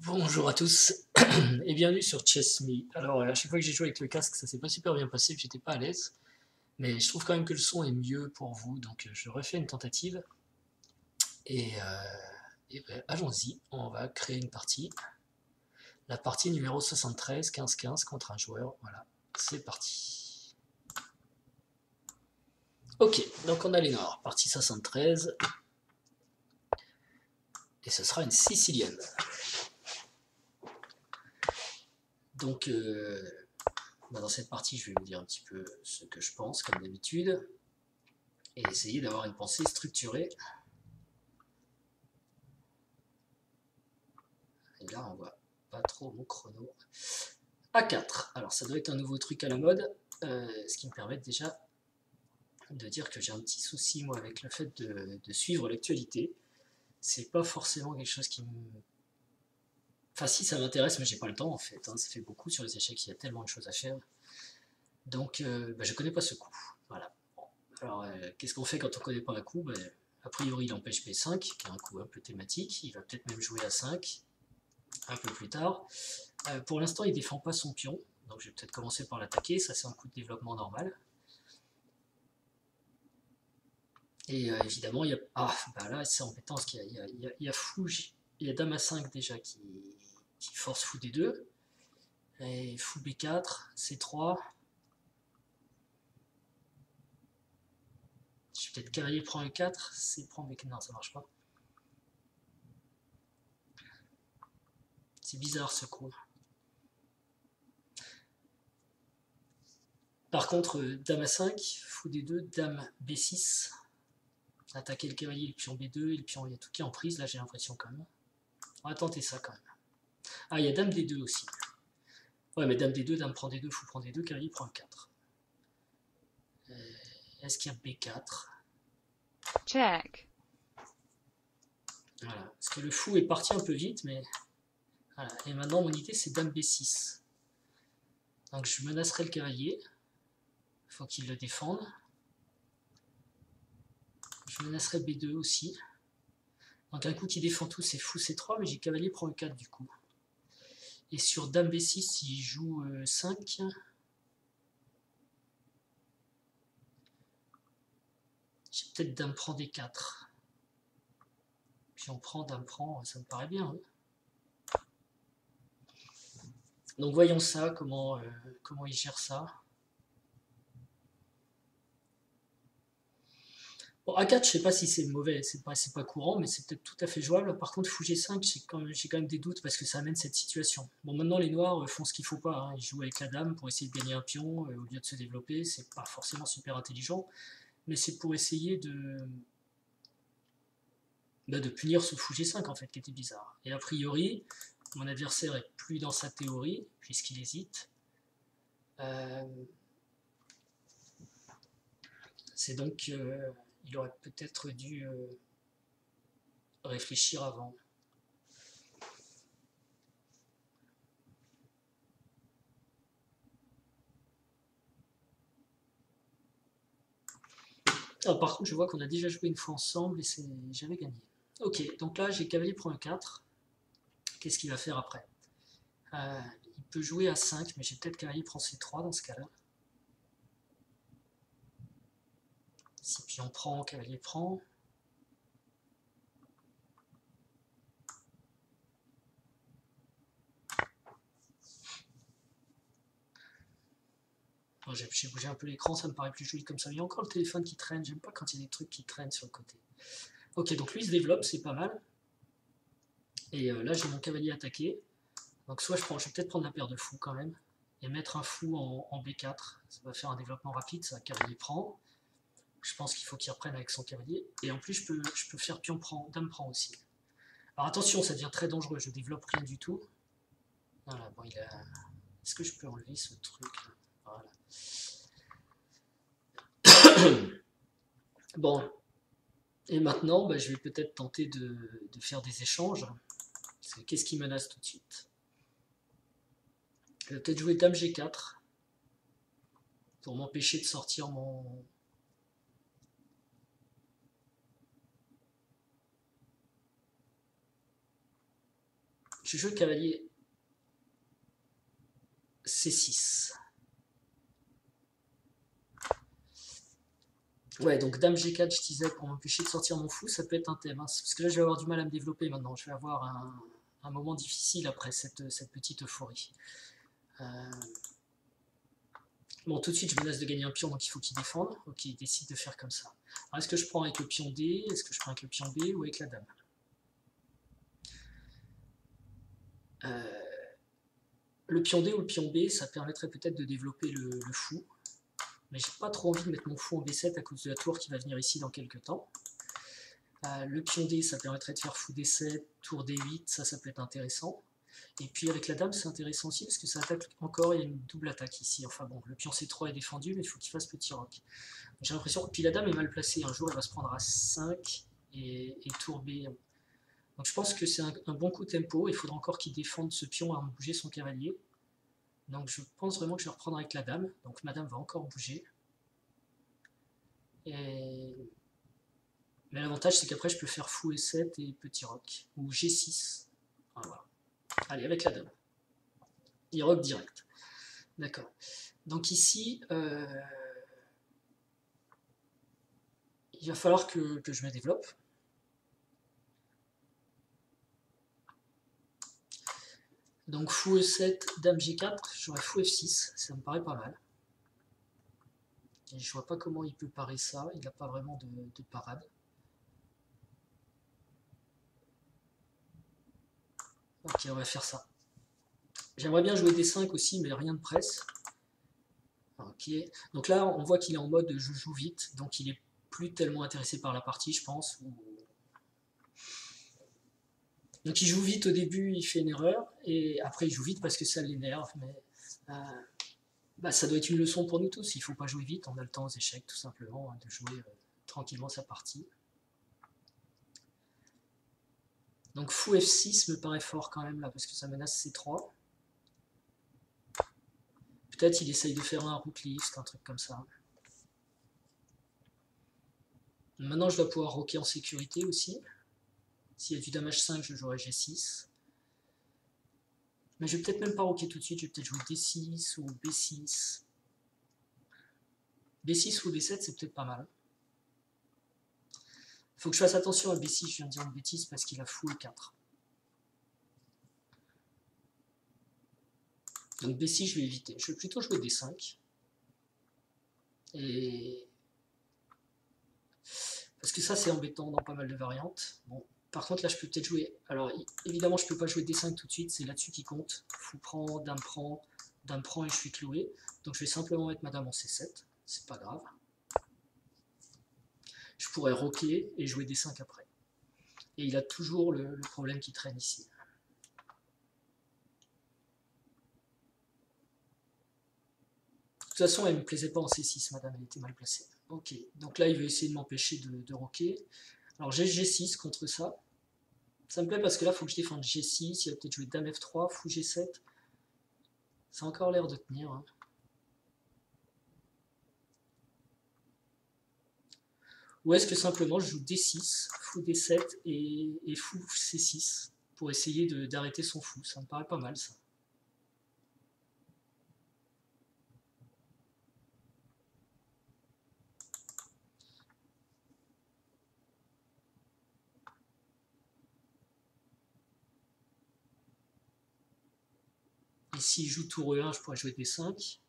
Bonjour à tous et bienvenue sur Chess.me. Alors, à chaque fois que j'ai joué avec le casque, ça s'est pas super bien passé, j'étais pas à l'aise. Mais je trouve quand même que le son est mieux pour vous, donc je refais une tentative. Et ben, allons-y, on va créer une partie. La partie numéro 73, 15-15 contre un joueur. Voilà, c'est parti. Ok, donc on a les noirs, partie 73. Et ce sera une sicilienne. Donc, dans cette partie, je vais vous dire un petit peu ce que je pense, comme d'habitude, et essayer d'avoir une pensée structurée. Et là, on voit pas trop mon chrono. A4, alors ça doit être un nouveau truc à la mode, ce qui me permet déjà de dire que j'ai un petit souci, moi, avec le fait de suivre l'actualité. C'est pas forcément quelque chose qui me... Enfin, si, ça m'intéresse, mais j'ai pas le temps, en fait. Hein. Ça fait beaucoup sur les échecs, il y a tellement de choses à faire. Donc, je connais pas ce coup. Voilà. Bon. Alors, qu'est-ce qu'on fait quand on connaît pas un coup? A priori, il empêche B5, qui est un coup un peu thématique. Il va peut-être même jouer A5 un peu plus tard. Pour l'instant, il défend pas son pion, donc je vais peut-être commencer par l'attaquer. Ça, c'est un coup de développement normal. Et évidemment, il y a... Ah, bah là, c'est embêtant, parce qu'il y a fou... Il y a dame A5 déjà qui force fou D2. Et fou B4, C3. Je vais peut-être cavalier prend E4, C prend B4. Non, ça marche pas. C'est bizarre ce coup. Par contre, dame A5, fou D2, dame B6. Attaquer le cavalier, le pion B2, et le pion, il y a tout qui est en prise, là j'ai l'impression quand même. On va tenter ça quand même. Ah, il y a dame D2 aussi. Ouais, mais dame D2, dame prend D2, fou prend D2, cavalier prend 4. Est-ce qu'il y a B4? Check. Voilà. Parce que le fou est parti un peu vite, mais... Voilà. Et maintenant, mon idée, c'est dame B6. Donc je menacerai le cavalier. Il faut qu'il le défende. Je menacerai B2 aussi. Donc un coup qui défend tout, c'est fou C3, mais j'ai cavalier prend E4 du coup. Et sur dame B6, il joue 5. J'ai peut-être dame prend D4. Puis on prend, dame prend, ça me paraît bien. Hein. Donc voyons ça, comment il gère ça. Bon, A4, je sais pas si c'est mauvais, c'est pas courant, mais c'est peut-être tout à fait jouable. Par contre, fou G5, j'ai quand même des doutes parce que ça amène cette situation. Bon, maintenant, les noirs font ce qu'il faut pas. Hein. Ils jouent avec la dame pour essayer de gagner un pion au lieu de se développer. C'est pas forcément super intelligent, mais c'est pour essayer de punir ce fou G5 en fait, qui était bizarre. Et a priori, mon adversaire est plus dans sa théorie, puisqu'il hésite. C'est donc... il aurait peut-être dû réfléchir avant. Ah, par contre, je vois qu'on a déjà joué une fois ensemble et j'avais gagné. Ok, donc là, j'ai cavalier prend E4. Qu'est-ce qu'il va faire après? Il peut jouer à 5, mais j'ai peut-être cavalier prend C3 dans ce cas-là. Si pion prend, cavalier prend. Bon, j'ai bougé un peu l'écran, ça me paraît plus joli comme ça. Il y a encore le téléphone qui traîne, j'aime pas quand il y a des trucs qui traînent sur le côté. Ok, donc lui il se développe, c'est pas mal. Et là, j'ai mon cavalier attaqué. Donc soit je vais peut-être prendre la paire de fous quand même, et mettre un fou en B4. Ça va faire un développement rapide, ça, cavalier prend. Je pense qu'il faut qu'il reprenne avec son cavalier. Et en plus, je peux faire pion prend, dame prend aussi. Alors attention, ça devient très dangereux, je développe rien du tout. Voilà, bon, est-ce que je peux enlever ce truc là? Voilà. Bon, et maintenant, je vais peut-être tenter de faire des échanges. Qu'est-ce qui menace tout de suite? Je vais peut-être jouer dame G4 pour m'empêcher de sortir mon... je joue cavalier C6. Ouais, donc dame G4, je disais, pour m'empêcher de sortir mon fou, ça peut être un thème. Hein, parce que là, je vais avoir du mal à me développer maintenant. Je vais avoir un moment difficile après cette petite euphorie. Bon, tout de suite, je menace de gagner un pion, donc il faut qu'il défende. Ok, il décide de faire comme ça. Alors, est-ce que je prends avec le pion D, est-ce que je prends avec le pion B ou avec la dame? Le pion D ou le pion B, ça permettrait peut-être de développer le fou. Mais j'ai pas trop envie de mettre mon fou en B7 à cause de la tour qui va venir ici dans quelques temps. Le pion D, ça permettrait de faire fou D7, tour D8, ça peut être intéressant. Et puis avec la dame, c'est intéressant aussi parce que ça attaque encore, il y a une double attaque ici. Enfin bon, le pion C3 est défendu, mais il faut qu'il fasse petit roc. J'ai l'impression que puis la dame est mal placée. Un jour, elle va se prendre à 5 et tour B. Donc je pense que c'est un bon coup tempo. Il faudra encore qu'il défende ce pion à bouger son cavalier. Donc je pense vraiment que je vais reprendre avec la dame. Donc ma dame va encore bouger. Mais l'avantage, c'est qu'après, je peux faire fou E7 et petit roc. Ou G6. Enfin, voilà. Allez, avec la dame. Il rock direct. D'accord. Donc ici, il va falloir que je me développe. Donc fou E7, dame G4, j'aurais fou F6, ça me paraît pas mal. Et je vois pas comment il peut parer ça, il n'a pas vraiment de parade. Ok, on va faire ça. J'aimerais bien jouer D5 aussi, mais rien de presse. Ok, donc là on voit qu'il est en mode je joue vite, donc il est plus tellement intéressé par la partie, je pense. Donc il joue vite au début, il fait une erreur, et après il joue vite parce que ça l'énerve, mais ça doit être une leçon pour nous tous. Il ne faut pas jouer vite, on a le temps aux échecs tout simplement, de jouer tranquillement sa partie. Donc fou F6 me paraît fort quand même là, parce que ça menace C3. Peut-être il essaye de faire un rook lift, un truc comme ça. Maintenant je dois pouvoir rocker en sécurité aussi. S'il y a du dame H5, je jouerai G6. Mais je vais peut-être même pas rocker tout de suite, je vais peut-être jouer D6 ou B6. B6 ou B7, c'est peut-être pas mal. Faut que je fasse attention à B6, je viens de dire une bêtise parce qu'il a fou E4. Donc B6, je vais éviter. Je vais plutôt jouer D5. Et... parce que ça, c'est embêtant dans pas mal de variantes. Bon, par contre, là, je peux peut-être jouer... alors, évidemment, je peux pas jouer D5 tout de suite, c'est là-dessus qui compte. Fou prend, dame prend et je suis cloué. Donc, je vais simplement mettre ma dame en C7. C'est pas grave. Je pourrais rocker et jouer D5 après. Et il a toujours le problème qui traîne ici. De toute façon, elle ne me plaisait pas en C6, madame, elle était mal placée. Ok, donc là, il veut essayer de m'empêcher de rocker. Alors j'ai G6 contre ça. Ça me plaît parce que là, il faut que je défende G6. Il va peut-être jouer dame F3, fou G7. Ça a encore l'air de tenir. Hein. Ou est-ce que simplement je joue D6, fou D7 et fou C6 pour essayer d'arrêter son fou? Ça me paraît pas mal ça. Et s'il joue tour E1, je pourrais jouer D5.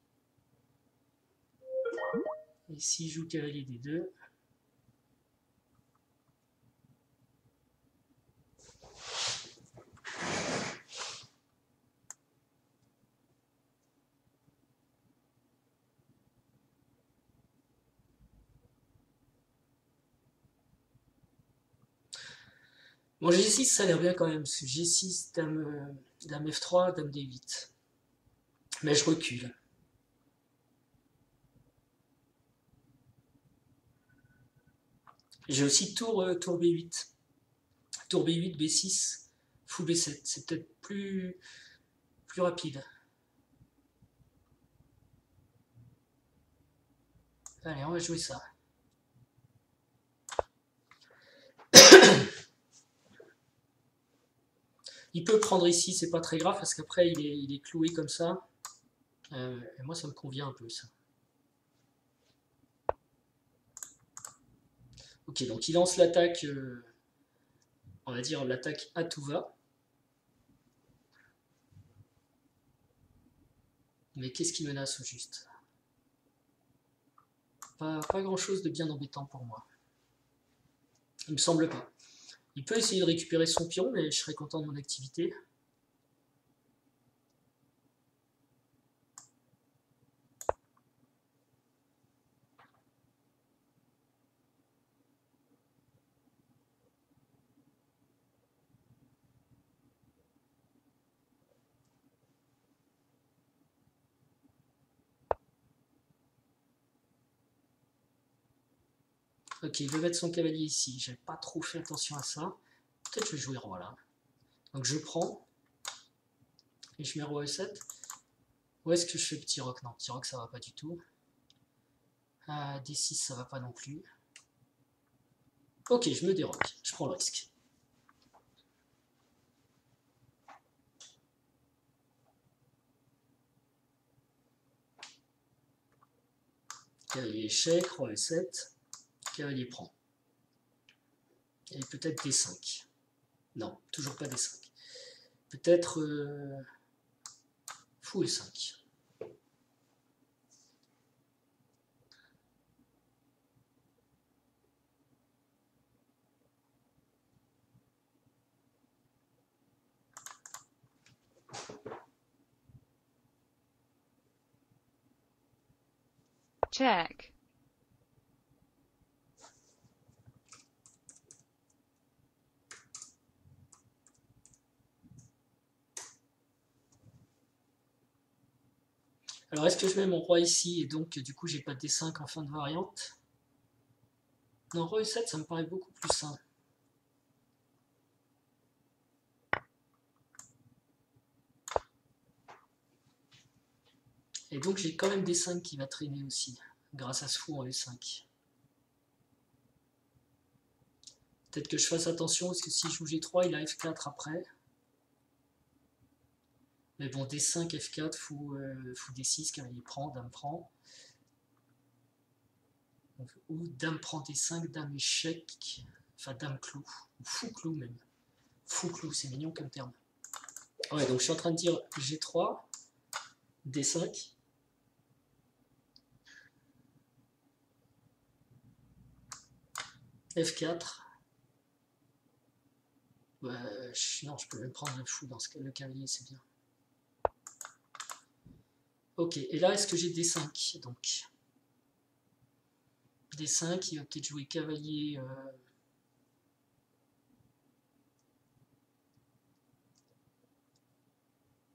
Et s'il joue cavalier D2, bon, G6, ça a l'air bien quand même, parce que G6, dame F3, dame D8. Mais je recule. J'ai aussi tour B8. Tour B8, B6, fou B7. C'est peut-être plus rapide. Allez, on va jouer ça. Il peut prendre ici, c'est pas très grave, parce qu'après il est cloué comme ça. Et moi ça me convient un peu ça. Ok, donc il lance l'attaque, on va dire l'attaque à tout va. Mais qu'est-ce qui menace au juste? Pas grand chose de bien embêtant pour moi. Il me semble pas. Il peut essayer de récupérer son pion, mais je serais content de mon activité. Ok, il veut mettre son cavalier ici. J'ai pas trop fait attention à ça. Peut-être je vais jouer roi là. Donc je prends. Et je mets roi E7. Où est-ce que je fais petit roc? Non, petit roc ça va pas du tout. D6 ça va pas non plus. Ok, je me déroque. Je prends le risque. Cavalier échec, roi E7. Cavalier prend. Et peut-être D5. Non, toujours pas D5. Peut-être fou E5. Check. Alors est-ce que je mets mon roi ici et donc du coup j'ai pas de D5 en fin de variante? Non, roi E7 ça me paraît beaucoup plus sain. Et donc j'ai quand même D5 qui va traîner aussi, grâce à ce fou en E5. Peut-être que je fasse attention, parce que si je joue G3, il a F4 après. Mais bon, D5, F4, fou D6, cavalier prend, dame prend. Ou dame prend D5, dame échec, enfin dame clou, ou fou clou même. Fou clou, c'est mignon comme terme. Ouais, donc je suis en train de dire G3, D5. F4. Non, je peux même prendre le fou dans ce cas, le cavalier, c'est bien. Ok, et là, est-ce que j'ai D5? Donc, D5, il va peut-être jouer cavalier.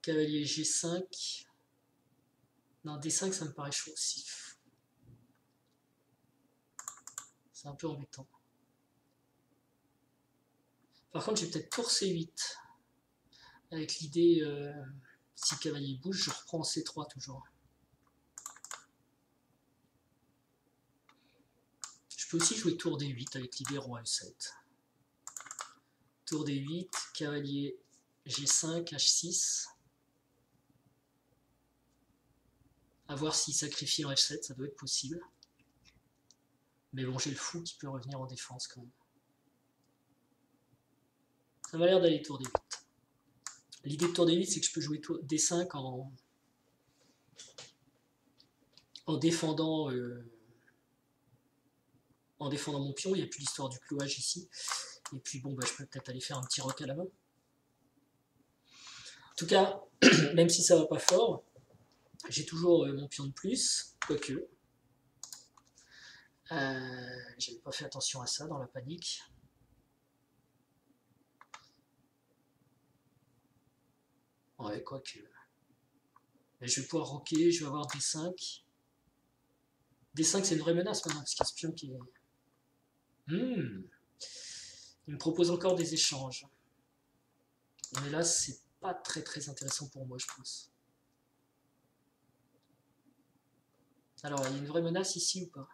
Cavalier G5. Non, D5, ça me paraît chaud aussi. C'est un peu embêtant. Par contre, j'ai peut-être tour C8. Avec l'idée, si cavalier bouge, je reprends C3 toujours. Je peux aussi jouer tour D8 avec l'idée roi E7. Tour D8, cavalier G5, H6. A voir s'il sacrifie en F7, ça doit être possible. Mais bon, j'ai le fou qui peut revenir en défense quand même. Ça m'a l'air d'aller tour D8. L'idée de tour D8, c'est que je peux jouer tour D5 en défendant mon pion. Il n'y a plus l'histoire du clouage ici. Et puis bon, bah, je peux peut-être aller faire un petit roc à la main. En tout cas, même si ça va pas fort, j'ai toujours mon pion de plus, quoique. J'avais pas fait attention à ça dans la panique. Ouais, quoique. Mais je vais pouvoir rocker, je vais avoir D5. D5, c'est une vraie menace maintenant, parce qu'il y a ce pion qui est. Il me propose encore des échanges. Mais là, c'est pas très très intéressant pour moi, je pense. Alors, il y a une vraie menace ici ou pas?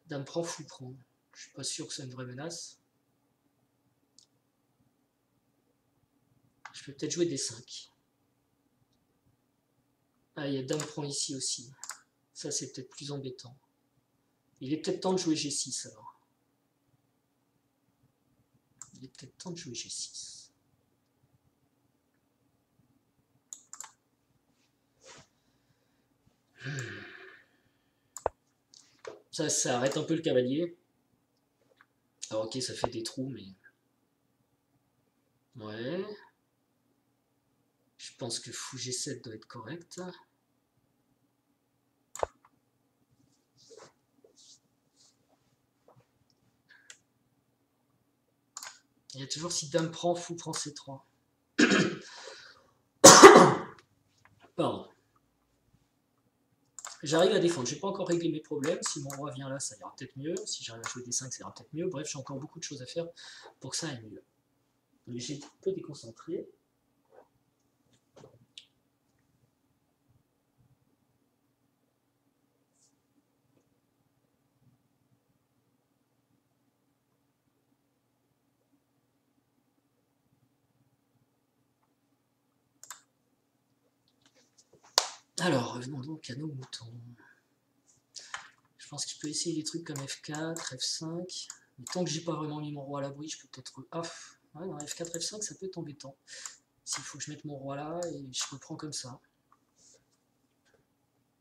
Dame prend, fou prend. Je suis pas sûr que c'est une vraie menace. Je peux peut-être jouer D5. Ah, il y a dame prend ici aussi. Ça, c'est peut-être plus embêtant. Il est peut-être temps de jouer G6 alors. Il est peut-être temps de jouer G6. Ça arrête un peu le cavalier. Alors ok, ça fait des trous, mais... Ouais. Je pense que fou G7 doit être correct. Il y a toujours si dame prend, fou prend C3. Pardon. J'arrive à défendre, je n'ai pas encore réglé mes problèmes. Si mon roi vient là, ça ira peut-être mieux. Si j'arrive à jouer D5, ça ira peut-être mieux. Bref, j'ai encore beaucoup de choses à faire pour que ça aille mieux. J'ai un peu déconcentré. Alors, revenons donc à nos moutons. Je pense qu'il peut essayer des trucs comme F4, F5. Mais tant que j'ai pas vraiment mis mon roi à l'abri, je peux peut-être... Ah, ouais, non, F4, F5, ça peut être embêtant. S'il faut que je mette mon roi là, et je reprends comme ça.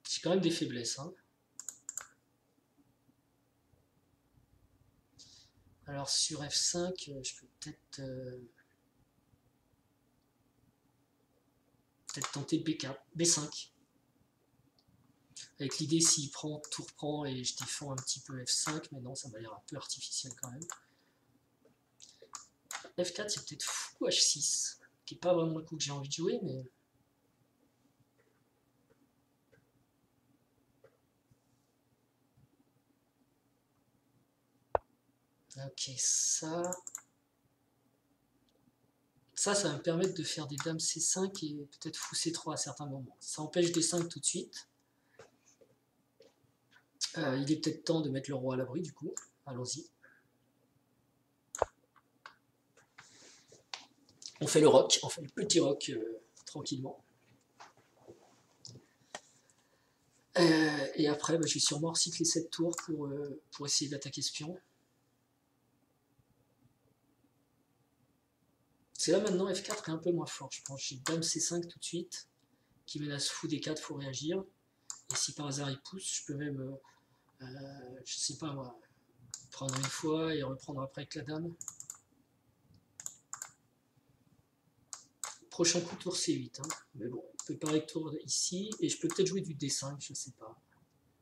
J'ai quand même des faiblesses. Hein. Alors sur F5, je peux peut-être tenter B4, B5. Avec l'idée s'il prend, tout reprend et je défends un petit peu F5, mais non, ça m'a l'air un peu artificiel quand même. F4, c'est peut-être fou H6, qui n'est pas vraiment le coup que j'ai envie de jouer, mais... Ok, ça... Ça va me permettre de faire des dames C5 et peut-être fou C3 à certains moments. Ça empêche D5 tout de suite. Il est peut-être temps de mettre le roi à l'abri du coup. Allons-y. On fait le rock, on fait le petit rock tranquillement. Et après, je vais sûrement recycler cette tour pour essayer d'attaquer ce pion. C'est là maintenant F4 est un peu moins fort, je pense. J'ai dame C5 tout de suite, qui menace fou D4, faut réagir. Et si par hasard il pousse, je peux même, je sais pas moi, prendre une fois et reprendre après avec la dame. Prochain coup tour C8, hein. Mais bon, on peut parer tour ici, et je peux peut-être jouer du D5, je sais pas.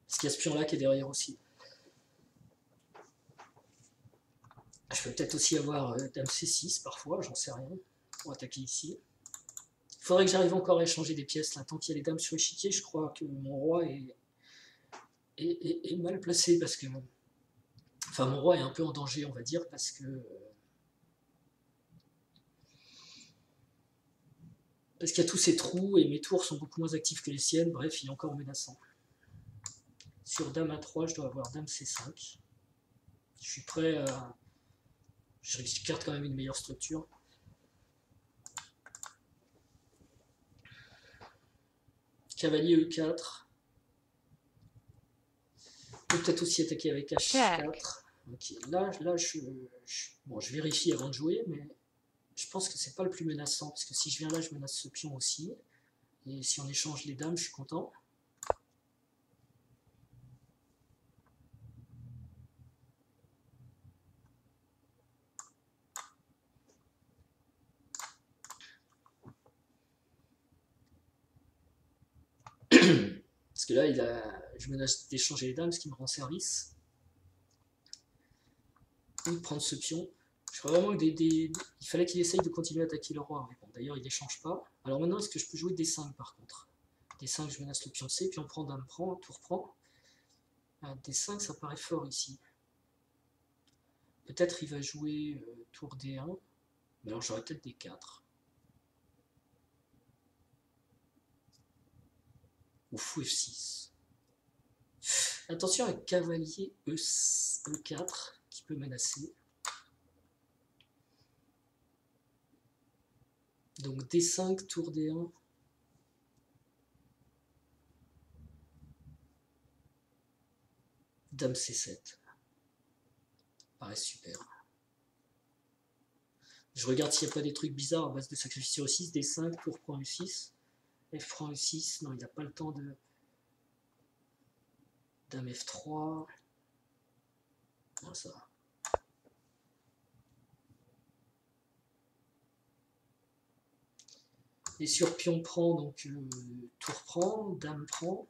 Parce qu'il y a ce pion là qui est derrière aussi. Je peux peut-être aussi avoir dame C6 parfois, j'en sais rien, pour attaquer ici. Il faudrait que j'arrive encore à échanger des pièces là. Tant qu'il y a les dames sur l'échiquier, je crois que mon roi est mal placé parce que... Enfin, mon roi est un peu en danger, on va dire, parce que... Parce qu'il y a tous ces trous et mes tours sont beaucoup moins actifs que les siennes. Bref, il est encore menaçant. Sur dame A3, je dois avoir dame C5. Je suis prêt à... Je garde quand même une meilleure structure. Cavalier E4. Je peux peut-être aussi attaquer avec H4. Ok, là je vérifie avant de jouer, mais je pense que c'est pas le plus menaçant, parce que si je viens là, je menace ce pion aussi. Et si on échange les dames, je suis content. Parce que là, je menace d'échanger les dames, ce qui me rend service. Ou de prendre ce pion. Je crois vraiment que il fallait qu'il essaye de continuer à attaquer le roi. Bon, d'ailleurs, il n'échange pas. Alors maintenant, est-ce que je peux jouer D5 par contre? D5, je menace le pion C, puis on prend, dame prend, tour prend. D5, ça paraît fort ici. Peut-être il va jouer tour D1. Mais alors j'aurais peut-être D4. Ou fou F6. Attention avec cavalier E4 qui peut menacer. Donc D5, tour D1. Dame C7. Paraît super. Je regarde s'il n'y a pas des trucs bizarres à base de sacrifice sur E6, D5, tour prend E6. F prend E6, non il n'a pas le temps de... Dame F3. Non, ça va. Et sur pion prend, donc tour prend, dame prend,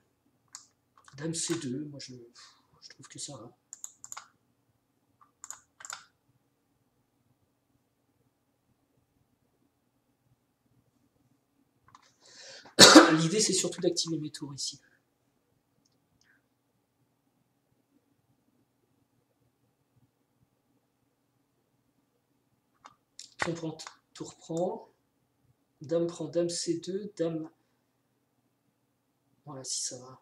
dame C2, moi je trouve que ça va. L'idée c'est surtout d'activer mes tours ici. Pion prend, tour prend, dame prend, dame C2, dame... Voilà, si ça va.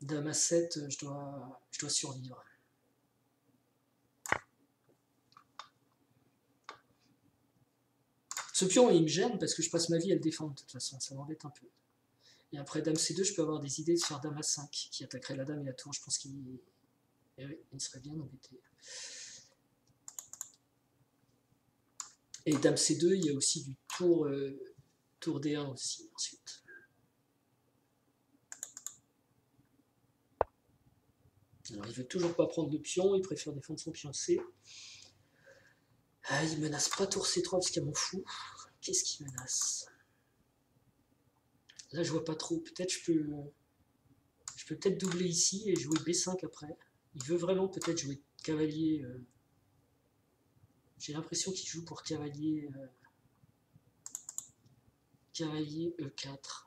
Dame A7, je dois survivre. Ce pion, il me gêne parce que je passe ma vie à le défendre de toute façon, ça m'embête un peu. Et après dame C2, je peux avoir des idées de faire dame A5 qui attaquerait la dame et la tour. Je pense qu'il serait bien embêté. Et dame C2, il y a aussi du tour D1 aussi ensuite. Alors il veut toujours pas prendre le pion, il préfère défendre son pion C. Ah, il menace pas tour C3 parce qu'il y a mon fou. Qu'est-ce qu'il menace? Là je vois pas trop, peut-être je peux peut-être doubler ici et jouer B5 après. Il veut vraiment peut-être jouer cavalier. J'ai l'impression qu'il joue pour cavalier cavalier E4.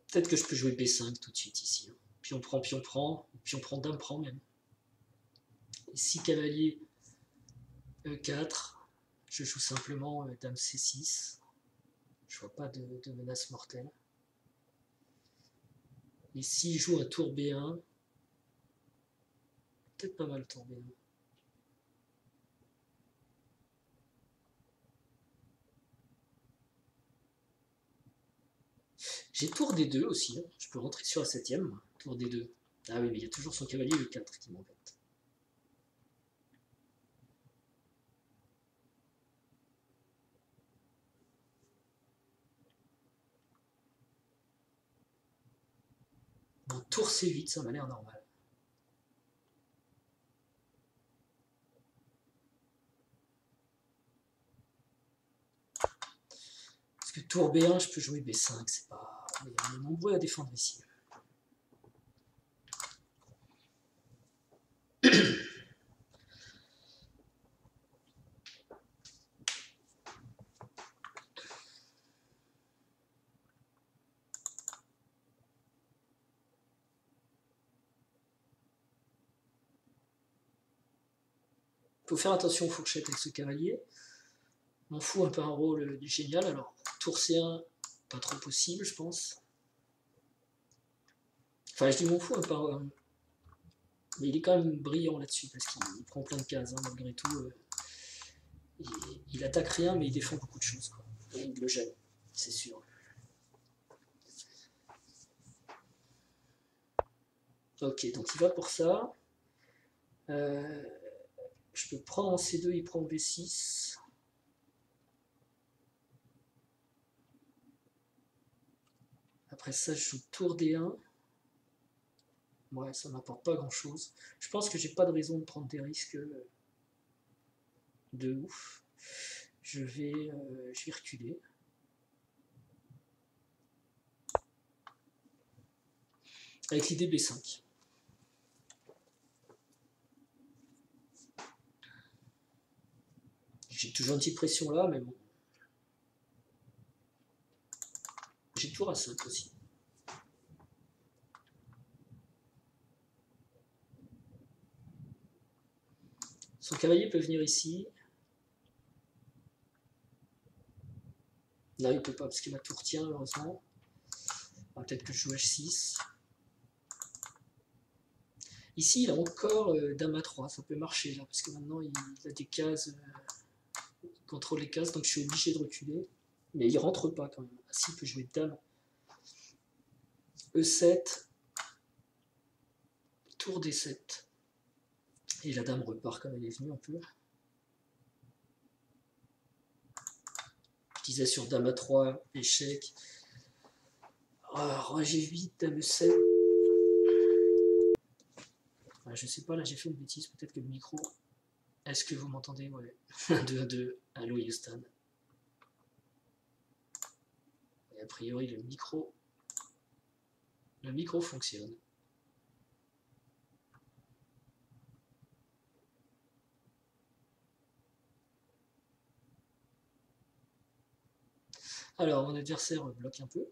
Peut-être que je peux jouer B5 tout de suite ici. Pion prend, dame prend même. Ici cavalier E4, je joue simplement dame C6. Je vois pas de menace mortelle. Et s'il joue un tour B1, peut-être pas mal tour B1. J'ai tour D2 aussi, hein. Je peux rentrer sur la 7ème, tour D2. Ah oui, mais il y a toujours son cavalier E4 qui m'embête. Bon, tour C8, ça m'a l'air normal. Parce que tour B1, je peux jouer B5, c'est pas... On est nombreux à défendre ici. Il faut faire attention aux fourchettes avec ce cavalier. Mon fou un peu un rôle du génial, alors tour C1, pas trop possible je pense. Enfin je dis mon fou un peu mais il est quand même brillant là-dessus parce qu'il prend plein de cases hein, malgré tout. Il attaque rien mais il défend beaucoup de choses. Quoi. Et il le gêne, c'est sûr. Ok, donc il va pour ça. Je peux prendre en C2, il prend B6. Après ça, je joue tour D1. Ouais, ça m'apporte pas grand chose. Je pense que j'ai pas de raison de prendre des risques de ouf. Je vais reculer. Avec l'idée B5. J'ai toujours une petite pression là, mais bon. J'ai tour A5 aussi. Son cavalier peut venir ici. Là, il peut pas parce que la tour tient, heureusement. Peut-être que je joue H6. Ici, il a encore dame A3, ça peut marcher là, parce que maintenant il a des cases, il contrôle les cases, donc je suis obligé de reculer. Mais il rentre pas quand même. Ah si, il peut jouer dame E7, tour D7. Et la dame repart comme elle est venue un peu. Je disais sur dame A3, échec. Roi G8, dame E7. Je sais pas, là j'ai fait une bêtise, peut-être que le micro. Est-ce que vous m'entendez? Ouais. 2 à 2. Allô Houston. Et a priori le micro fonctionne. Alors mon adversaire bloque un peu.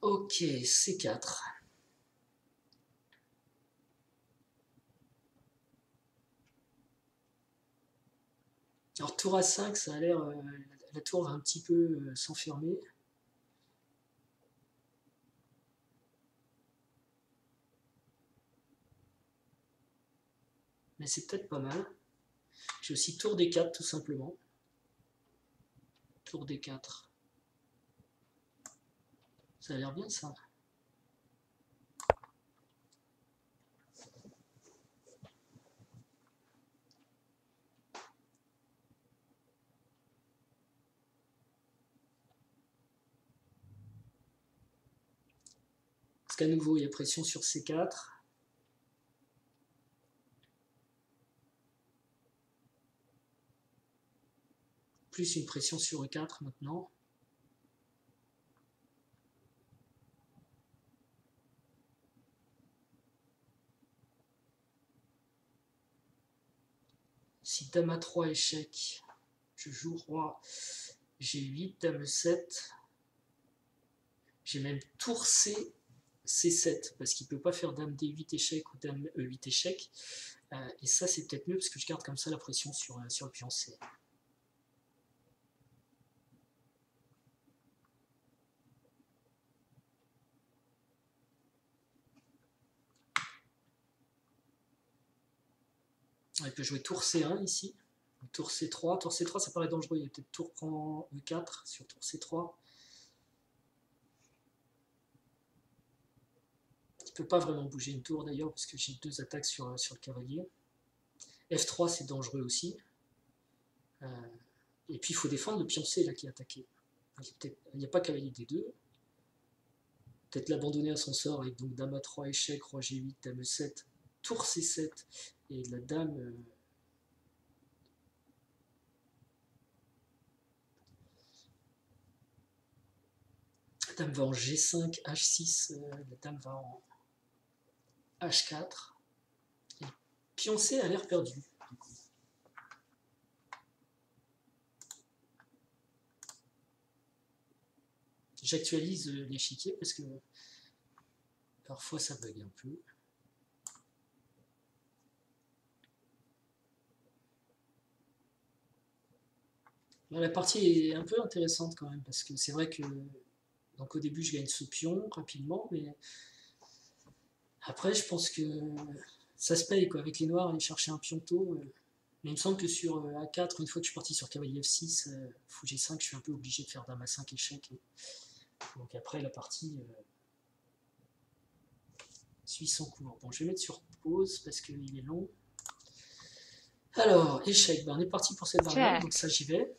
Ok, C4. Alors tour A5, ça a l'air... la tour va un petit peu s'enfermer. Mais c'est peut-être pas mal. J'ai aussi tour D4 tout simplement. Tour D4. Ça a l'air bien ça. Parce qu'à nouveau, il y a pression sur C4. Plus une pression sur E4 maintenant. Si dame A3 échec, je joue roi G8, dame E7. J'ai même tour C, C7, parce qu'il ne peut pas faire dame D8 échec ou dame E8 échec. Et ça, c'est peut-être mieux, parce que je garde comme ça la pression sur le pion C. Il peut jouer tour C1 ici, tour C3. Tour C3, ça paraît dangereux. Il y a peut-être tour prend E4 sur tour C3. Il ne peut pas vraiment bouger une tour d'ailleurs, parce que j'ai 2 attaques sur le cavalier. F3, c'est dangereux aussi. Et puis il faut défendre le pion C là qui est attaqué. Il n'y a pas cavalier D2. Peut-être l'abandonner à son sort avec donc dame A3 échec, roi G8, dame E7, tour C7 et la dame. La dame va en G5, H6, la dame va en H4. Et pion C a l'air perdu. J'actualise l'échiquier parce que parfois ça bug un peu. La partie est un peu intéressante quand même parce que c'est vrai que donc au début je gagne ce pion rapidement, mais après je pense que ça se paye quoi. Avec les noirs aller chercher un pion tôt. Mais il me semble que sur A4, une fois que je suis parti sur cavalier F6, fou G5, je suis un peu obligé de faire dame A5 échec. Donc après la partie suit son cours. Bon, je vais mettre sur pause parce qu'il est long. Alors, échec, ben, on est parti pour cette variante, donc ça j'y vais.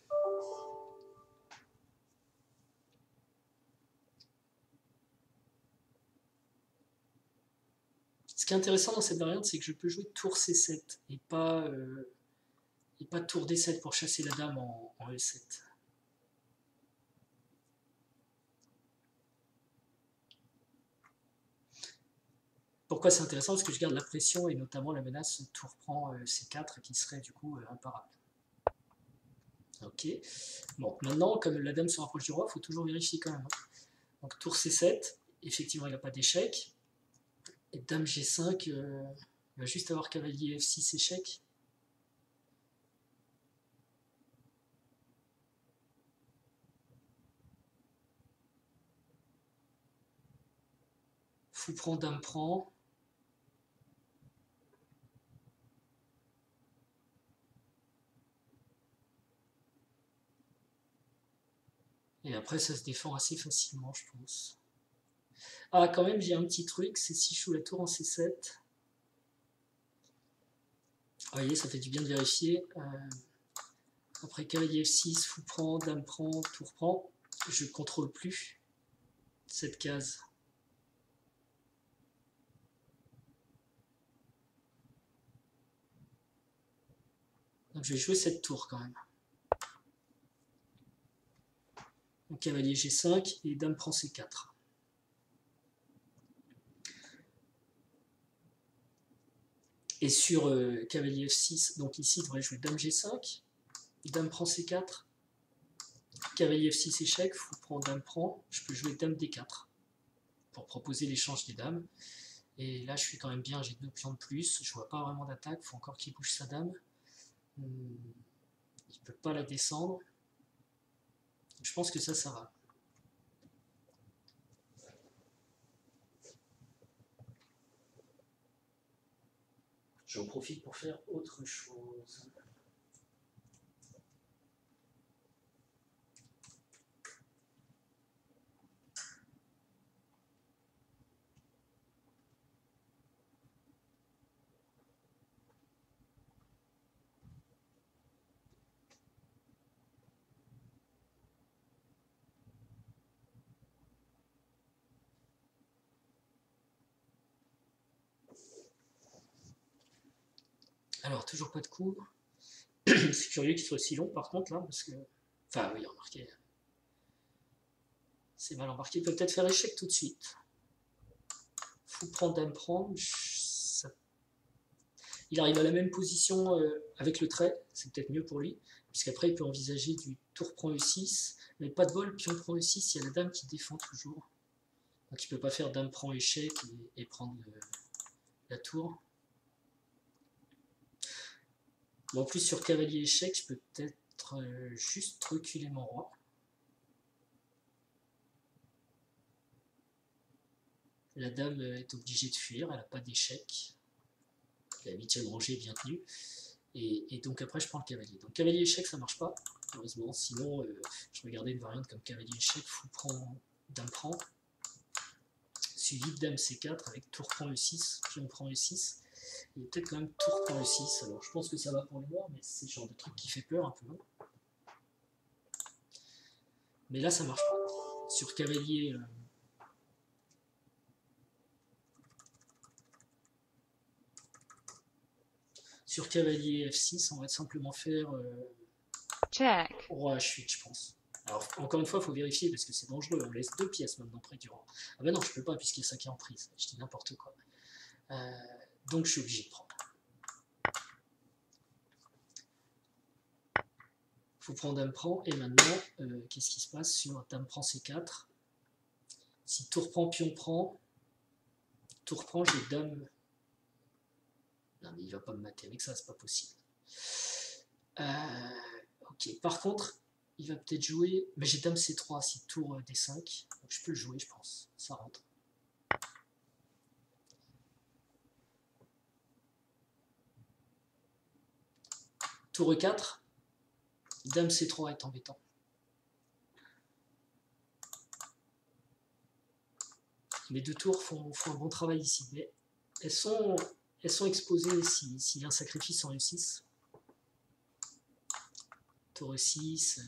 Ce qui est intéressant dans cette variante, c'est que je peux jouer tour C7 et pas tour D7 pour chasser la dame en E7. Pourquoi c'est intéressant? Parce que je garde la pression et notamment la menace tour prend C4 qui serait du coup imparable. Ok. Bon, maintenant, comme la dame se rapproche du roi, il faut toujours vérifier quand même. Donc tour C7, effectivement, il n'a pas d'échec. Et dame G5, il va juste avoir cavalier F6 échec. Fou prend, dame prend. Et après, ça se défend assez facilement, je pense. Ah, quand même, j'ai un petit truc, c'est si je joue la tour en C7. Vous voyez, ça fait du bien de vérifier. Après cavalier F6, fou prend, dame prend, tour prend. Je ne contrôle plus cette case. Donc je vais jouer cette tour quand même. Donc cavalier G5 et dame prend C4. Et sur cavalier F6, donc ici, il devrait jouer dame G5, dame prend C4, cavalier F6 échec, fou prend, dame prend, je peux jouer dame D4 pour proposer l'échange des dames. Et là, je suis quand même bien, j'ai 2 pions de plus, je vois pas vraiment d'attaque, il faut encore qu'il bouge sa dame. Il ne peut pas la descendre. Je pense que ça va. J'en profite pour faire autre chose. Alors, toujours pas de coup. C'est curieux qu'il soit si long par contre là, parce que... Enfin oui, remarquez. C'est mal embarqué, il peut peut-être faire échec tout de suite. Fou prend, dame prend. Il arrive à la même position avec le trait, c'est peut-être mieux pour lui, puisqu'après il peut envisager du tour prend E6, mais pas de bol, pion prend E6, il y a la dame qui défend toujours. Donc il peut pas faire dame prend échec et prendre la tour. Bon, en plus sur cavalier échec, je peux peut-être juste reculer mon roi. La dame est obligée de fuir, elle n'a pas d'échec. La 8ème rangée est bien tenue. Et donc après je prends le cavalier. Donc cavalier échec ça marche pas, heureusement. Sinon je regardais une variante comme cavalier échec, fou prend, dame prend. Suivi de dame C4 avec tour prend E6, pion prend E6. Et peut-être quand même tour prend E6. Alors je pense que ça va pour les noirs, mais c'est le genre de truc qui fait peur un peu. Mais là ça marche pas. Sur cavalier... Sur cavalier F6, on va simplement faire check, roi H8, je pense. Alors, encore une fois, il faut vérifier parce que c'est dangereux. On laisse 2 pièces maintenant près du roi. Ah ben non, je peux pas puisqu'il y a ça qui est en prise. Je dis n'importe quoi. Donc, je suis obligé de prendre. Faut prendre dame prend. Et maintenant, qu'est-ce qui se passe sur dame prend C4? Si tour prend, pion prend, tour prend, j'ai dame. Non, mais il va pas me mater avec ça, c'est pas possible. Ok, par contre, il va peut-être jouer. Mais j'ai dame C3 si tour D5. Donc je peux le jouer, je pense. Ça rentre. Tour E4. Dame C3 est embêtant. Les 2 tours font un bon travail ici. Mais elles sont exposées s'il y a un sacrifice en E6. Tour E6.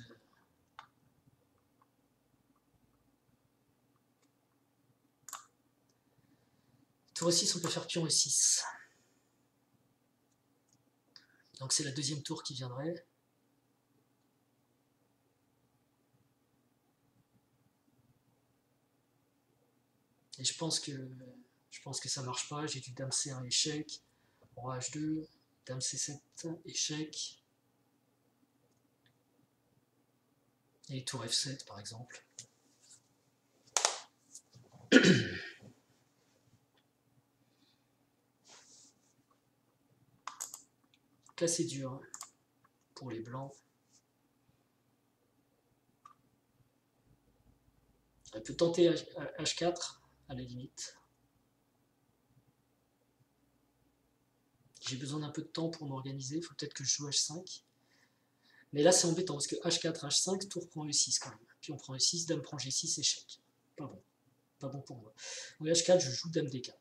Tour E6, on peut faire pion E6. Donc c'est la 2e tour qui viendrait. Et je pense que ça marche pas. J'ai du dame C1 échec, roi H2, dame C7 échec. Et tour F7 par exemple. Là c'est dur hein, pour les blancs. Elle peut tenter H4 à la limite. J'ai besoin d'un peu de temps pour m'organiser, il faut peut-être que je joue H5. Mais là c'est embêtant parce que H4, H5, tour prend E6 quand même. Puis on prend E6, dame prend G6, échec. Pas bon. Pas bon pour moi. Donc H4, je joue dame D4.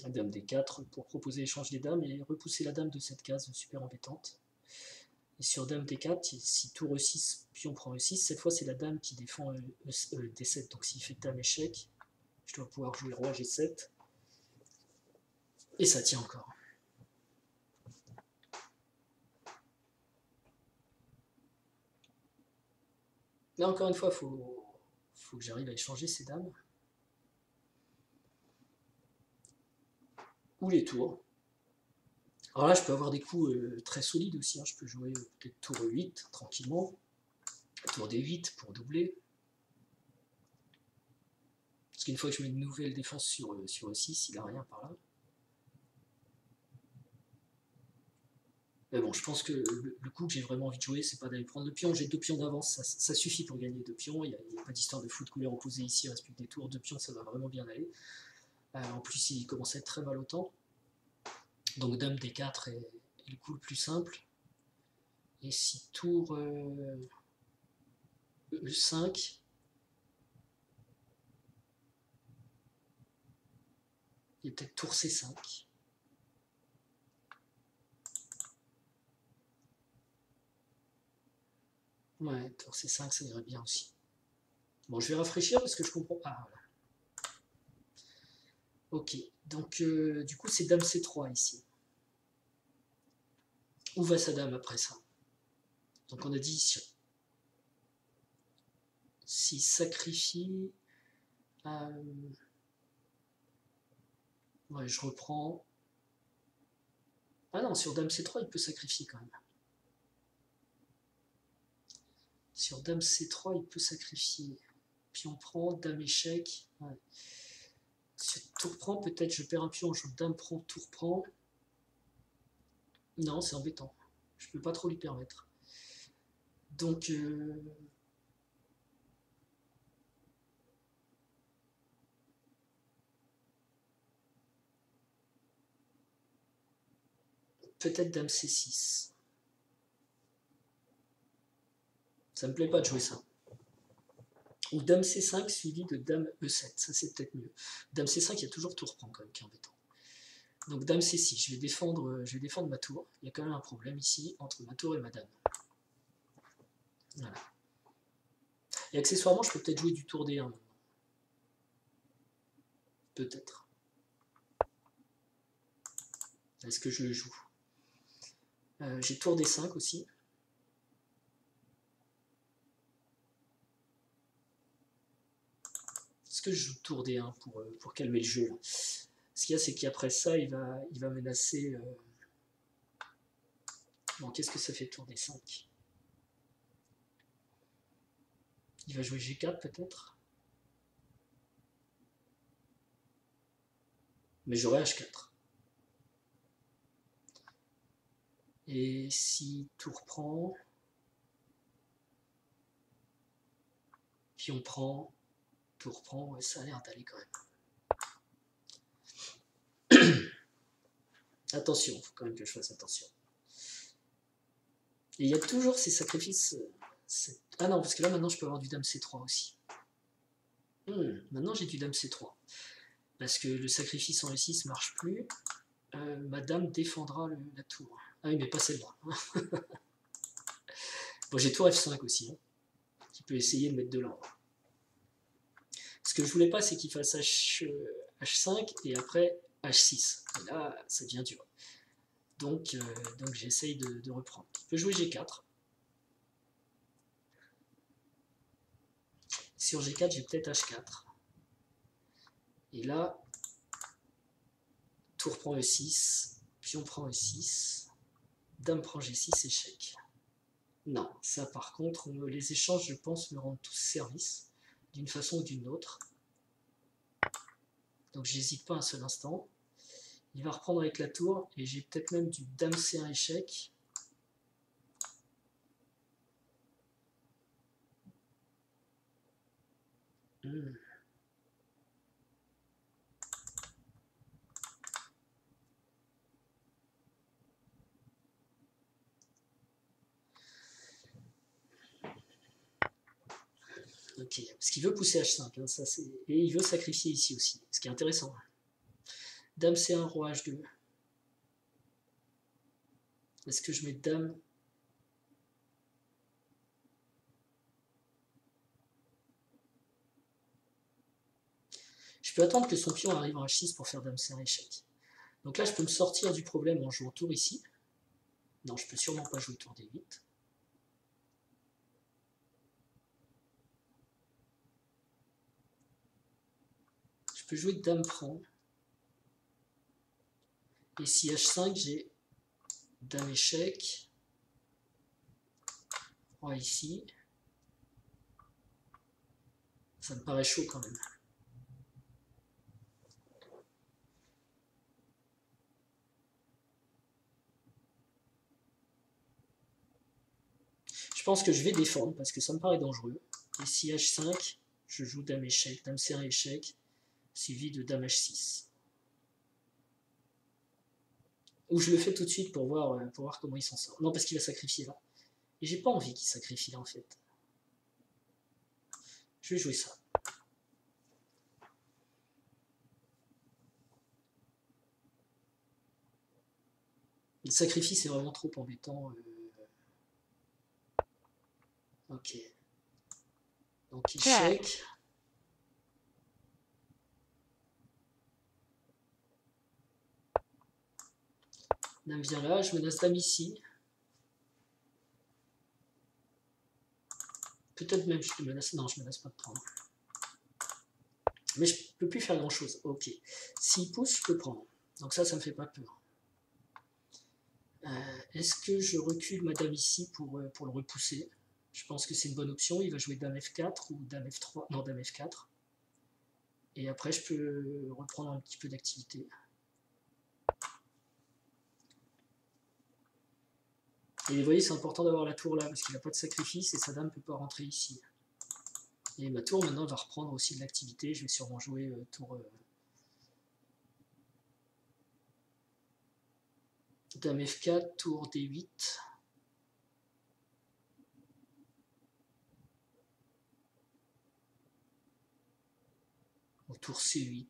Dame D4 pour proposer l'échange des dames et repousser la dame de cette case super embêtante. Et sur dame D4, si tour E6, pion prend E6, cette fois c'est la dame qui défend D7. Donc s'il fait dame échec, je dois pouvoir jouer roi G7. Et ça tient encore. Là encore une fois, faut que j'arrive à échanger ces dames. Ou les tours. Alors là, je peux avoir des coups très solides aussi. Hein. Je peux jouer peut-être tour E8 tranquillement. Tour D8 pour doubler. Parce qu'une fois que je mets une nouvelle défense sur E6, il n'a rien par là. Mais bon, je pense que le coup que j'ai vraiment envie de jouer, c'est pas d'aller prendre le pion. J'ai 2 pions d'avance, ça suffit pour gagner 2 pions. Il n'y a pas d'histoire de fou de couleur opposée ici, il reste plus que des tours. 2 pions, ça va vraiment bien aller. En plus, il commence à être très mal au temps. Donc dame D4 est le coup le plus simple. Et si tour E5, il y a peut-être tour C5. Ouais, tour C5, ça irait bien aussi. Bon, je vais rafraîchir parce que je comprends. Ah, voilà. Ok, donc du coup, c'est dame C3 ici. Où va sa dame après ça? Donc on a dit s'il sacrifie... ouais, je reprends. Ah non, sur dame C3, il peut sacrifier quand même. Sur dame C3, il peut sacrifier. Puis on prend dame échec. Ouais. Sur tour prend, peut-être je perds un pion, je joue dame prend, tour prend. Non, c'est embêtant. Je peux pas trop lui permettre. Donc... peut-être dame C6. Ça me plaît pas de jouer ça. Ou dame C5 suivi de dame E7, ça c'est peut-être mieux. Dame C5, il y a toujours tour prend quand même qui est embêtant. Donc dame C6, je vais défendre ma tour. Il y a quand même un problème ici entre ma tour et ma dame. Voilà. Et accessoirement, je peux peut-être jouer du tour D1 maintenant. Peut-être. Est-ce que je le joue? J'ai tour D5 aussi. Est-ce que je joue tour D1 pour calmer le jeu là? Ce qu'il y a, c'est qu'après ça, il va menacer... Bon, qu'est-ce que ça fait tour D5? Il va jouer G4 peut-être? Mais j'aurai H4. Et si tour prend... Puis on prend... Tour prend, ouais, ça a l'air d'aller quand même. Attention, il faut quand même que je fasse attention. Et il y a toujours ces sacrifices... Ah non, parce que là maintenant je peux avoir du dame C3 aussi. Maintenant j'ai du dame C3. Parce que le sacrifice en E6 marche plus. Ma dame défendra la tour. Ah oui, mais pas celle-là. Bon, j'ai tour F5 aussi, hein, qui peut essayer de mettre de l'ordre. Ce que je voulais pas, c'est qu'il fasse H5 et après H6. Et là, ça devient dur. Donc j'essaye de reprendre. Il peut jouer G4. Sur G4, j'ai peut-être H4. Et là, tour prend E6, pion prend E6, dame prend G6, échec. Non, ça par contre, les échanges, je pense, me rendent tous service, d'une façon ou d'une autre. Donc j'hésite pas un seul instant. Il va reprendre avec la tour, et j'ai peut-être même du dame C1 échec. Ok, parce qu'il veut pousser H5, hein, ça c'est... Et il veut sacrifier ici aussi, ce qui est intéressant. Dame C1, roi H2. Est-ce que je mets dame? Je peux attendre que son pion arrive en H6 pour faire dame C1 échec. Donc là, je peux me sortir du problème en jouant tour ici. Non, je peux sûrement pas jouer tour D8. Je peux jouer dame prend. Et si H5, j'ai dame échec. Roi ici. Ça me paraît chaud quand même. Je pense que je vais défendre parce que ça me paraît dangereux. Et si H5, je joue dame échec, dame C1 échec, suivi de dame H6. Ou je le fais tout de suite pour voir comment il s'en sort. Non, parce qu'il va sacrifier là. Et j'ai pas envie qu'il sacrifie là en fait. Je vais jouer ça. Le sacrifice est vraiment trop embêtant. Ok. Donc échec. Dame vient là, je menace dame ici. Peut-être même je menace. Non, je menace pas de prendre. Mais je peux plus faire grand chose. Ok. S'il pousse, je peux prendre. Donc ça me fait pas peur. Est-ce que je recule ma dame ici pour le repousser? Je pense que c'est une bonne option. Il va jouer dame F4 ou dame F3. Non, dame F4. Et après, je peux reprendre un petit peu d'activité. Et vous voyez, c'est important d'avoir la tour là, parce qu'il n'a pas de sacrifice et sa dame ne peut pas rentrer ici. Et ma tour, maintenant, va reprendre aussi de l'activité. Je vais sûrement jouer tour... dame F4, tour D8. Ou tour C8.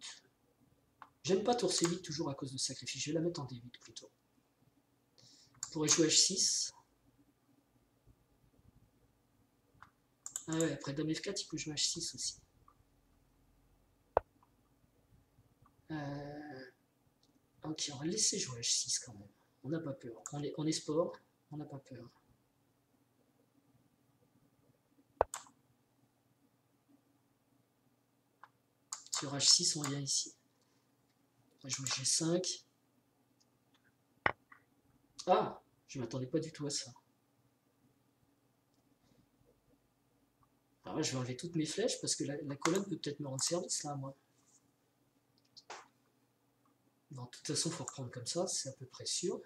J'aime pas tour C8 toujours à cause de sacrifice. Je vais la mettre en D8 plutôt. Je pourrais jouer H6. Ah ouais, après dame F4, il peut jouer H6 aussi. Ok, on va le laisser jouer H6 quand même. On n'a pas peur. On est sport, on n'a pas peur. Sur H6, on vient ici. On va jouer G5. Ah, je m'attendais pas du tout à ça. Alors là, je vais enlever toutes mes flèches parce que la colonne peut peut-être me rendre service là, moi. Bon, de toute façon, il faut reprendre comme ça, c'est à peu près sûr.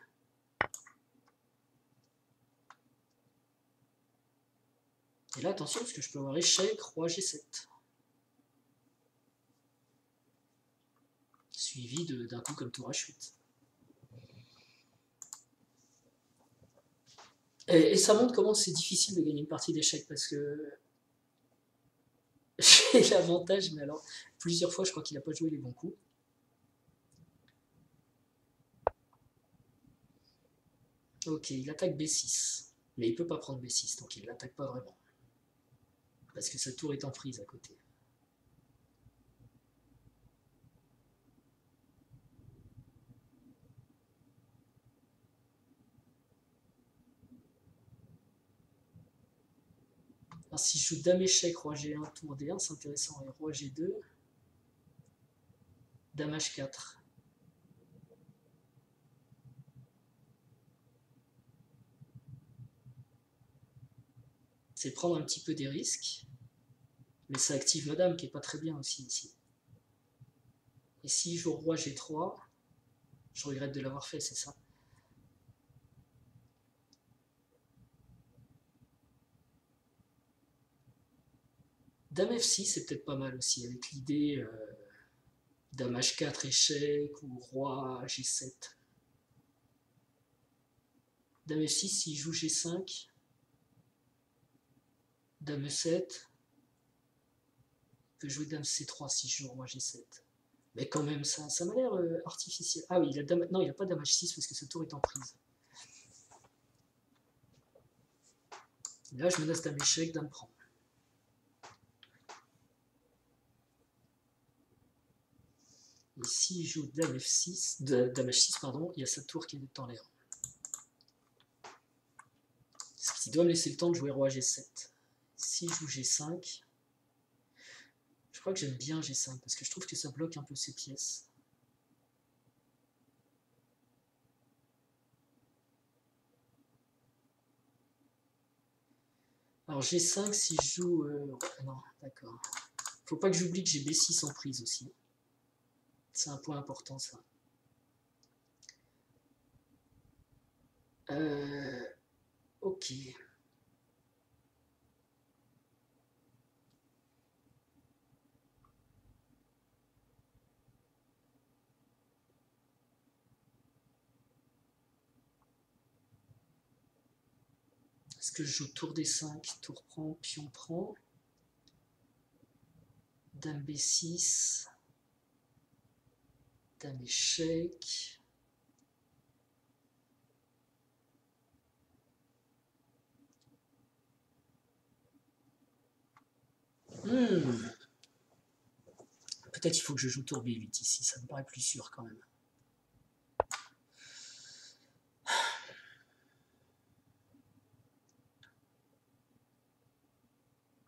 Et là, attention, parce que je peux avoir échec, roi G7. Suivi d'un coup comme tour H8. Et ça montre comment c'est difficile de gagner une partie d'échecs parce que j'ai l'avantage, mais alors plusieurs fois je crois qu'il n'a pas joué les bons coups. Ok, il attaque B6, mais il ne peut pas prendre B6, donc il ne l'attaque pas vraiment. Parce que sa tour est en prise à côté. Alors si je joue dame échec, roi G1, tour D1, c'est intéressant, et roi G2, dame H4. c'est prendre un petit peu des risques, mais ça active ma dame qui est pas très bien aussi ici. Et si je joue roi G3, je regrette de l'avoir fait, c'est ça. Dame F6, c'est peut-être pas mal aussi, avec l'idée Dame H4 échec ou roi G7. Dame F6, s'il joue G5, Dame E7, il peut jouer Dame C3 si je joue roi G7. Mais quand même, ça m'a l'air artificiel. Ah oui, non, il n'a pas Dame H6 parce que sa tour est en prise. Et là, je menace Dame échec, Dame prend. Et s'il joue Dame F6, Dame H6, pardon, il y a sa tour qui est en l'air. Ce qui doit me laisser le temps de jouer roi G7. Si je joue G5, je crois que j'aime bien G5 parce que je trouve que ça bloque un peu ses pièces. Alors G5, si je joue... non, d'accord. Faut pas que j'oublie que j'ai B6 en prise aussi. C'est un point important, ça. Ok. Est-ce que je joue tour D5, tour prend, pion prend, Dame B6, Dame échec. Peut-être il faut que je joue tour B8 ici, ça me paraît plus sûr quand même.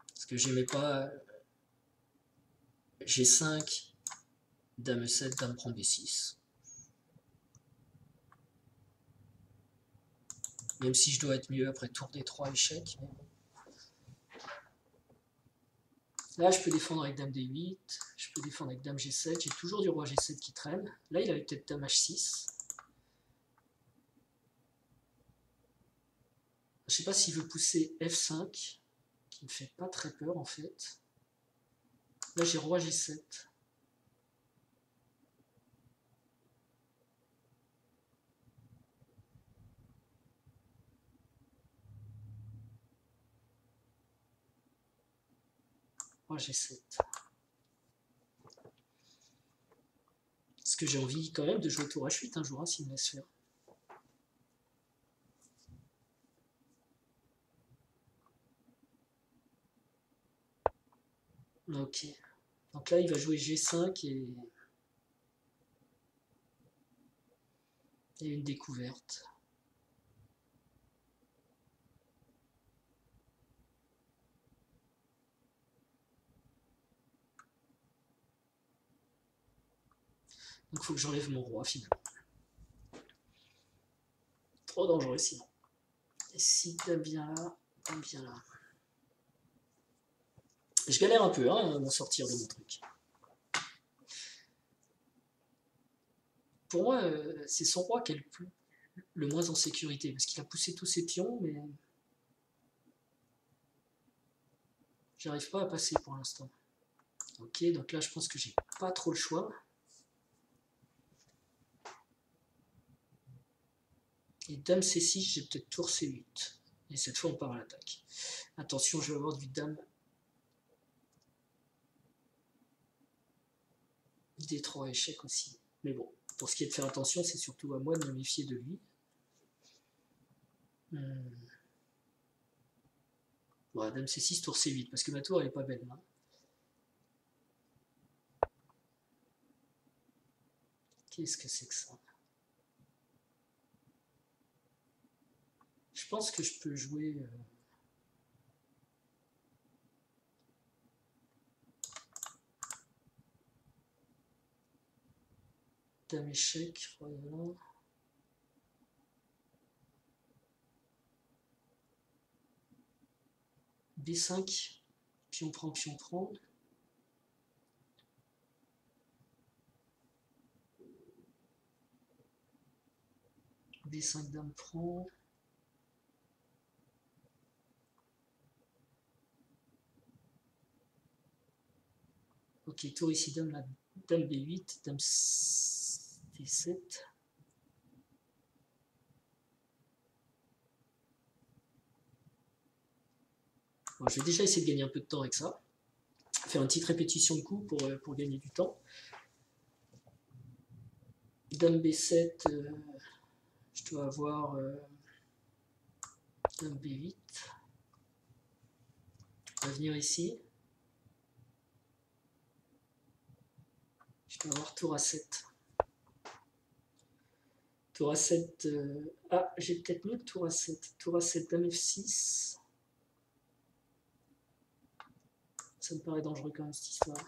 Parce que j'aimais pas G5, Dame E7, Dame prend B6. Même si je dois être mieux après tour D3 échec. Mais... Là, je peux défendre avec Dame D8, je peux défendre avec Dame G7, j'ai toujours du roi G7 qui traîne. Là, il avait peut-être Dame H6. Je sais pas s'il veut pousser F5, qui me fait pas très peur en fait. Là, j'ai roi G7. Roi G7. Parce que j'ai envie quand même de jouer tour H8 un jour, hein, s'il me laisse faire. Ok. Donc là, il va jouer G5 et une découverte. Donc il faut que j'enlève mon roi finalement. Trop dangereux sinon. Et si Dame vient là, Dame vient là. Je galère un peu hein, à m'en sortir de mon truc. Pour moi, c'est son roi qui est le moins en sécurité, parce qu'il a poussé tous ses pions, mais j'arrive pas à passer pour l'instant. Ok, donc là je pense que j'ai pas trop le choix. Et Dame C6, j'ai peut-être tour C8. Et cette fois on part à l'attaque. Attention, je vais avoir du Dame D3 échec aussi. Mais bon, pour ce qui est de faire attention, c'est surtout à moi de me méfier de lui. Bon, Dame C6, tour C8, parce que ma tour elle est pas belle là. Qu'est-ce que c'est que ça? Je pense que je peux jouer... Dame échec, voilà. B5, pion prend, pion prend. B5, dame prend. Ok, tour ici, dame, la dame B8, dame D7. Bon, je vais déjà essayer de gagner un peu de temps avec ça. Faire une petite répétition de coups pour gagner du temps. Dame B7, je dois avoir dame B8. On va venir ici. Je dois avoir tour A7. Tour A7. Ah, j'ai peut-être mieux que tour A7. Tour A7, dame F6. Ça me paraît dangereux quand même cette histoire.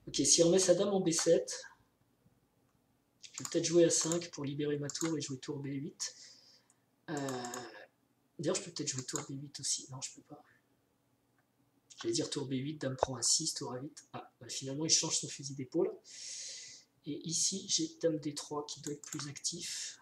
Ok, si on remet sa dame en B7, je vais peut-être jouer à 5 pour libérer ma tour et jouer tour B8. D'ailleurs, je peux peut-être jouer tour B8 aussi. Non, je peux pas. J'allais dire tour B8, dame prend A6, tour A8. Ah, bah finalement, il change son fusil d'épaule. Et ici, j'ai dame D3 qui doit être plus actif.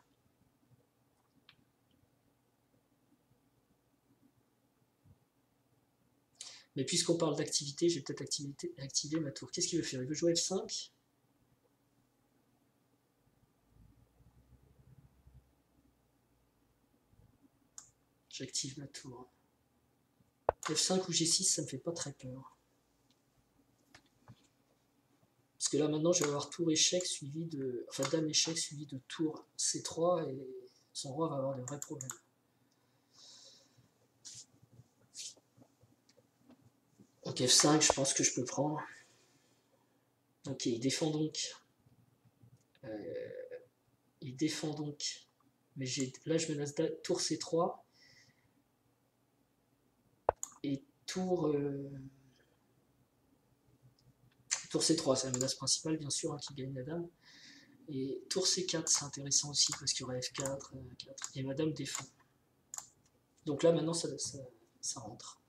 Mais puisqu'on parle d'activité, j'ai peut-être activé ma tour. Qu'est-ce qu'il veut faire? Il veut jouer F5. J'active ma tour. F5 ou G6, ça me fait pas très peur. Parce que là, maintenant, je vais avoir tour échec suivi de... Enfin, dame échec suivi de tour C3 et son roi va avoir de vrais problèmes. Donc F5, je pense que je peux prendre. Ok, il défend donc. Il défend donc. Mais là, je menace tour C3. Et tour... Tour C3, c'est la menace principale, bien sûr, hein, qui gagne la dame. Et tour C4, c'est intéressant aussi, parce qu'il y aura F4, 4, et ma dame défend. Donc là, maintenant, ça rentre.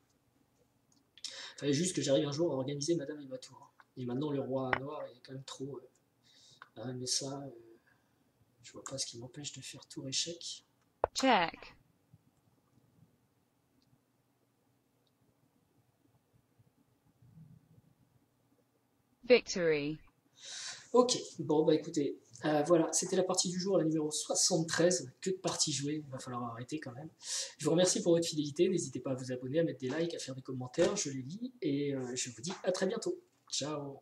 Il fallait juste que j'arrive un jour à organiser ma dame et ma tour. Et maintenant, le roi noir est quand même trop... mais ça, je vois pas ce qui m'empêche de faire tour échec. Check. Victory. Ok, bon bah écoutez, voilà, c'était la partie du jour, la numéro 73. Que de parties jouées, il va falloir arrêter quand même. Je vous remercie pour votre fidélité, n'hésitez pas à vous abonner, à mettre des likes, à faire des commentaires, je les lis, et je vous dis à très bientôt. Ciao.